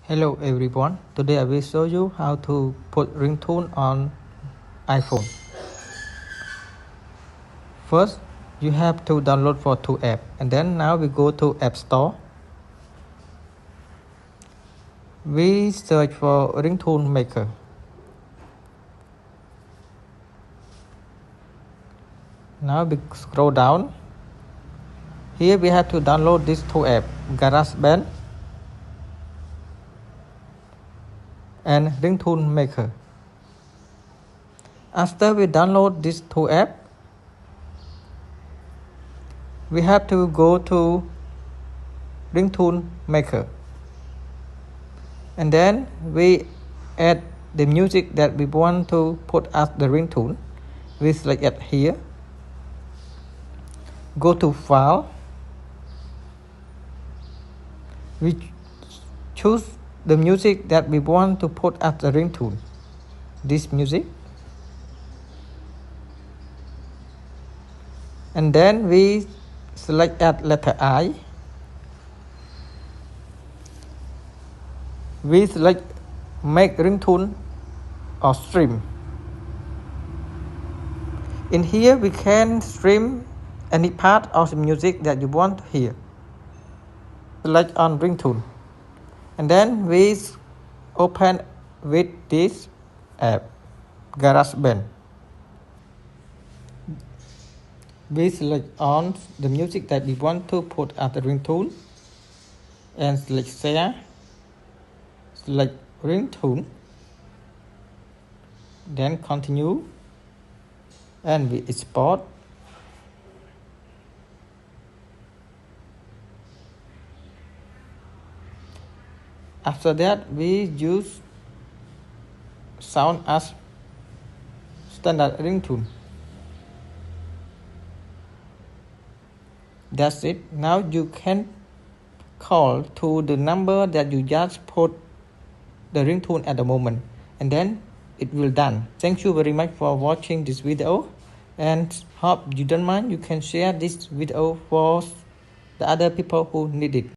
Hello everyone, today I will show you how to put ringtone on iPhone. First, you have to download for 2 apps and then now we go to App Store. We search for ringtone maker. Now we scroll down. Here we have to download these 2 apps, GarageBand and ringtone maker. After we download these 2 apps, we have to go to ringtone maker and then we add the music that we want to put as the ringtone. We select it here, go to file, we choose the music that we want to put as the ringtone, this music, and then we select add letter I. We select make ringtone or stream. In here we can stream any part of the music that you want to hear. Select on ringtone and then we open with this app, GarageBand. We select on the music that we want to put as the ringtone and select share, select ringtone, then continue and we export. After that we use sound as standard ringtone. That's it. Now you can call to the number that you just put the ringtone at the moment and then it will done. Thank you very much for watching this video and hope you don't mind. You can share this video for the other people who need it.